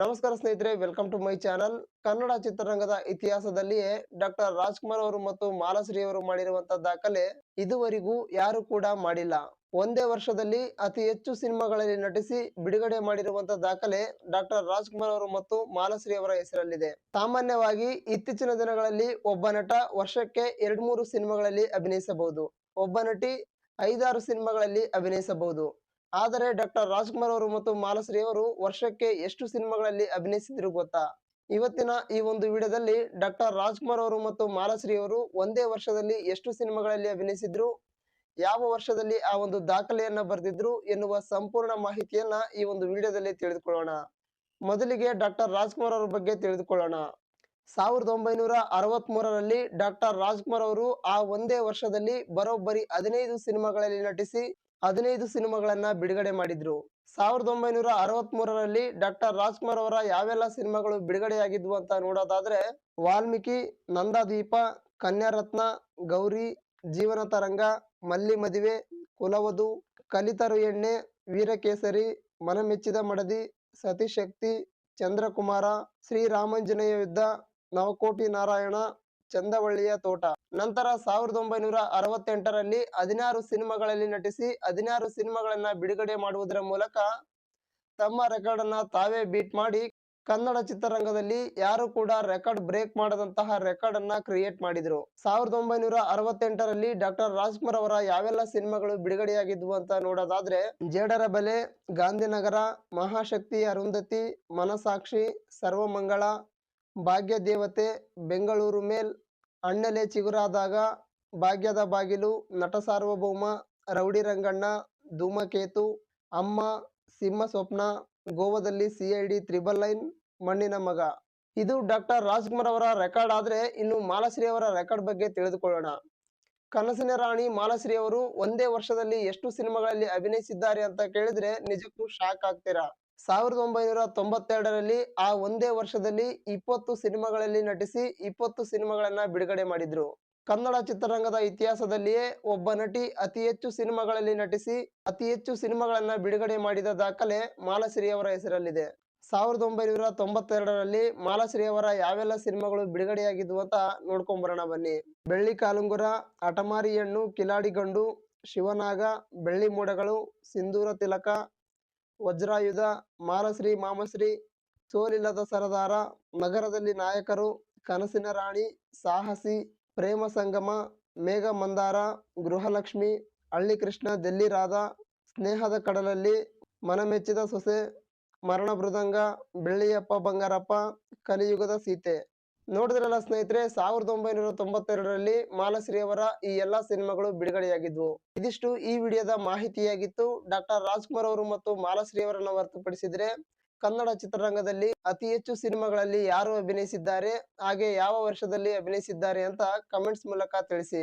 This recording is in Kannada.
ನಮಸ್ಕಾರ ಸ್ನೇಹಿತರೆ, welcome to my channel. Kannada ಚಿತ್ರರಂಗದ ಇತಿಹಾಸದಲ್ಲಿಯೇ ಡಾಕ್ಟರ್ ರಾಜ್ಕುಮಾರ್ ಅವರು ಮತ್ತು ಮಾಲಾಶ್ರೀ ಅವರು ಮಾಡಿರುವಂತಹ ದಾಖಲೆ ಇದುವರೆಗೂ ಯಾರು ಕೂಡ ಮಾಡಿಲ್ಲ. ಒಂದೇ ವರ್ಷದಲ್ಲಿ ಅತಿ ಹೆಚ್ಚು ಸಿನಿಮಾಗಳಲ್ಲಿ ನಟಿಸಿ ಬಿಡುಗಡೆ ಮಾಡಿರುವಂತಹ ದಾಖಲೆ ಡಾಕ್ಟರ್ ರಾಜ್ಕುಮಾರ್ ಅವರು ಮತ್ತು ಮಾಲಾಶ್ರೀ ಅವರ ಹೆಸರಲ್ಲಿದೆ. ಸಾಮಾನ್ಯವಾಗಿ ಇತ್ತೀಚಿನ ದಿನಗಳಲ್ಲಿ ಒಬ್ಬ ನಟ ವರ್ಷಕ್ಕೆ 2-3 ಸಿನಿಮಾಗಳಲ್ಲಿ ಅಭಿನಯಿಸಬಹುದು. ಒಬ್ಬ ನಟಿ 5-6 ಸಿನಿಮಾಗಳಲ್ಲಿ ಅಭಿನಯಿಸಬಹುದು. ಆದರೆ ಡಾಕ್ಟರ್ ರಾಜ್ಕುಮಾರ್ ಅವರು ಮತ್ತು ಮಾಲಾಶ್ರೀ ಅವರು ವರ್ಷಕ್ಕೆ ಎಷ್ಟು ಸಿನಿಮಾಗಳಲ್ಲಿ ಅಭಿನಯಿಸಿದ್ರು ಗೊತ್ತಾ? ಇವತ್ತಿನ ಈ ಒಂದು ವಿಡಿಯೋದಲ್ಲಿ ಡಾಕ್ಟರ್ ರಾಜ್ಕುಮಾರ್ ಅವರು ಮತ್ತು ಮಾಲಾಶ್ರೀ ಅವರು ಒಂದೇ ವರ್ಷದಲ್ಲಿ ಎಷ್ಟು ಸಿನಿಮಾಗಳಲ್ಲಿ ಅಭಿನಯಿಸಿದ್ರು, ಯಾವ ವರ್ಷದಲ್ಲಿ ಆ ಒಂದು ದಾಖಲೆಯನ್ನ ಬರೆದಿದ್ರು ಎನ್ನುವ ಸಂಪೂರ್ಣ ಮಾಹಿತಿಯನ್ನ ಈ ಒಂದು ವಿಡಿಯೋದಲ್ಲಿ ತಿಳಿದುಕೊಳ್ಳೋಣ. ಮೊದಲಿಗೆ ಡಾಕ್ಟರ್ ರಾಜ್ಕುಮಾರ್ ಅವರ ಬಗ್ಗೆ ತಿಳಿದುಕೊಳ್ಳೋಣ. 1963ರಲ್ಲಿ ಡಾಕ್ಟರ್ ರಾಜ್ಕುಮಾರ್ ಅವರು ಆ ಒಂದೇ ವರ್ಷದಲ್ಲಿ ಬರೋಬ್ಬರಿ 15 ಸಿನಿಮಾಗಳಲ್ಲಿ ನಟಿಸಿ 15 ಸಿನಿಮಾಗಳನ್ನ ಬಿಡುಗಡೆ ಮಾಡಿದ್ರು. 1963ರಲ್ಲಿ ಡಾಕ್ಟರ್ ರಾಜ್ಕುಮಾರ್ ಅವರ ಯಾವೆಲ್ಲ ಸಿನಿಮಾಗಳು ಬಿಡುಗಡೆಯಾಗಿದ್ವು ಅಂತ ನೋಡೋದಾದ್ರೆ, ವಾಲ್ಮೀಕಿ, ನಂದಾದೀಪ, ಕನ್ಯಾರತ್ನ, ಗೌರಿ, ಜೀವನ ತರಂಗ, ಮಲ್ಲಿ ಮದುವೆ, ಕುಲವಧು, ಕಲಿತರು ಎಣ್ಣೆ, ವೀರಕೇಸರಿ, ಮನಮೆಚ್ಚಿದ ಮಡದಿ, ಸತಿಶಕ್ತಿ, ಚಂದ್ರಕುಮಾರ, ಶ್ರೀರಾಮಾಂಜನೇಯ ಯುದ್ಧ, ನವಕೋಟಿ ನಾರಾಯಣ, ಚಂದವಳ್ಳಿಯ ತೋಟ. ನಂತರ 1968ರಲ್ಲಿ 16 ಸಿನಿಮಾಗಳಲ್ಲಿ ನಟಿಸಿ 16 ಸಿನಿಮಾಗಳನ್ನ ಬಿಡುಗಡೆ ಮಾಡುವುದರ ಮೂಲಕ ತಮ್ಮ ರೆಕಾರ್ಡ್ ಅನ್ನ ತಾವೇ ಬೀಟ್ ಮಾಡಿ ಕನ್ನಡ ಚಿತ್ರರಂಗದಲ್ಲಿ ಯಾರು ಕೂಡ ರೆಕಾರ್ಡ್ ಬ್ರೇಕ್ ಮಾಡದಂತಹ ರೆಕಾರ್ಡ್ ಅನ್ನ ಕ್ರಿಯೇಟ್ ಮಾಡಿದ್ರು. 1968ರಲ್ಲಿ ಡಾಕ್ಟರ್ ರಾಜ್ಕುಮಾರ್ ಅವರ ಯಾವೆಲ್ಲ ಸಿನಿಮಾಗಳು ಬಿಡುಗಡೆಯಾಗಿದ್ವು ಅಂತ ನೋಡೋದಾದ್ರೆ, ಜೇಡರ ಬಲೆ, ಗಾಂಧಿನಗರ, ಮಹಾಶಕ್ತಿ, ಅರುಂಧತಿ, ಮನಸಾಕ್ಷಿ, ಸರ್ವಮಂಗಳ, ಭಾಗ್ಯ ದೇವತೆ, ಬೆಂಗಳೂರು ಮೇಲ್, ಅಣ್ಣಲೆ ಚಿಗುರಾದಾಗ, ಭಾಗ್ಯದ ಬಾಗಿಲು, ನಟ ಸಾರ್ವಭೌಮ, ರೌಡಿ ರಂಗಣ್ಣ, ಧೂಮಕೇತು, ಅಮ್ಮ, ಸಿಂಹ ಸ್ವಪ್ನ, ಗೋವಾದಲ್ಲಿ ಸಿಐಡಿ, ತ್ರಿಬಲ್ ಲೈನ್, ಮಣ್ಣಿನ ಮಗ. ಇದು ಡಾಕ್ಟರ್ ರಾಜ್ಕುಮಾರ್ ಅವರ ರೆಕಾರ್ಡ್ ಆದ್ರೆ, ಇನ್ನು ಮಾಲಾಶ್ರೀ ಅವರ ರೆಕಾರ್ಡ್ ಬಗ್ಗೆ ತಿಳಿದುಕೊಳ್ಳೋಣ. ಕನಸಿನ ರಾಣಿ ಮಾಲಾಶ್ರೀ ಅವರು ಒಂದೇ ವರ್ಷದಲ್ಲಿ ಎಷ್ಟು ಸಿನಿಮಾಗಳಲ್ಲಿ ಅಭಿನಯಿಸಿದ್ದಾರೆ ಅಂತ ಕೇಳಿದ್ರೆ ನಿಜಕ್ಕೂ ಶಾಕ್ ಆಗ್ತೀರಾ. 1992ರಲ್ಲಿ ಆ ಒಂದೇ ವರ್ಷದಲ್ಲಿ 20 ಸಿನಿಮಾಗಳಲ್ಲಿ ನಟಿಸಿ 20 ಸಿನಿಮಾಗಳನ್ನ ಬಿಡುಗಡೆ ಮಾಡಿದ್ರು. ಕನ್ನಡ ಚಿತ್ರರಂಗದ ಇತಿಹಾಸದಲ್ಲಿಯೇ ಒಬ್ಬ ನಟಿ ಅತಿ ಹೆಚ್ಚು ಸಿನಿಮಾಗಳಲ್ಲಿ ನಟಿಸಿ ಅತಿ ಹೆಚ್ಚು ಸಿನಿಮಾಗಳನ್ನ ಬಿಡುಗಡೆ ಮಾಡಿದ ದಾಖಲೆ ಮಾಲಾಶ್ರೀ ಅವರ ಹೆಸರಲ್ಲಿದೆ. 1992ರಲ್ಲಿ ಮಾಲಾಶ್ರೀ ಅವರ ಯಾವೆಲ್ಲ ಸಿನಿಮಾಗಳು ಬಿಡುಗಡೆಯಾಗಿದ್ವು ಅಂತ ನೋಡ್ಕೊಂಡ್ ಬರೋಣ ಬನ್ನಿ. ಬೆಳ್ಳಿ ಕಾಲುಂಗುರ, ಹಠಮಾರಿ ಹೆಣ್ಣು, ಕಿಲಾಡಿ ಗಂಡು, ಶಿವನಾಗ, ಬೆಳ್ಳಿ ಮೋಡಗಳು, ಸಿಂಧೂರ ತಿಲಕ, ವಜ್ರಾಯುಧ, ಮಾಲಾಶ್ರೀ ಮಾಮಶ್ರೀ, ಸೋಲಿಲ್ಲದ ಸರದಾರ, ನಗರದಲ್ಲಿ ನಾಯಕರು, ಕನಸಿನ ರಾಣಿ, ಸಾಹಸಿ, ಪ್ರೇಮ ಸಂಗಮ, ಮೇಘ ಮಂದಾರ, ಗೃಹಲಕ್ಷ್ಮಿ, ಹಳ್ಳಿ ಕೃಷ್ಣ, ಡೆಲ್ಲಿ ರಾಧಾ, ಸ್ನೇಹದ ಕಡಲಲ್ಲಿ, ಮನಮೆಚ್ಚಿದ ಸೊಸೆ, ಮರಣ ಮೃದಂಗ, ಬೆಳ್ಳಿಯಪ್ಪ ಬಂಗಾರಪ್ಪ, ಕಲಿಯುಗದ ಸೀತೆ. ನೋಡಿದ್ರಲ್ಲ ಸ್ನೇಹಿತರೆ, 1992ರಲ್ಲಿ ಮಾಲಾಶ್ರೀ ಅವರ ಈ ಎಲ್ಲಾ ಸಿನಿಮಾಗಳು ಬಿಡುಗಡೆಯಾಗಿದ್ವು. ಇದಿಷ್ಟು ಈ ವಿಡಿಯೋದ ಮಾಹಿತಿಯಾಗಿತ್ತು. ಡಾಕ್ಟರ್ ರಾಜ್ಕುಮಾರ್ ಅವರು ಮತ್ತು ಮಾಲಾಶ್ರೀ ಅವರನ್ನ ಹೊರತುಪಡಿಸಿದ್ರೆ ಕನ್ನಡ ಚಿತ್ರರಂಗದಲ್ಲಿ ಅತಿ ಹೆಚ್ಚು ಸಿನಿಮಾಗಳಲ್ಲಿ ಯಾರು ಅಭಿನಯಿಸಿದ್ದಾರೆ, ಹಾಗೆ ಯಾವ ವರ್ಷದಲ್ಲಿ ಅಭಿನಯಿಸಿದ್ದಾರೆ ಅಂತ ಕಮೆಂಟ್ಸ್ ಮೂಲಕ ತಿಳಿಸಿ.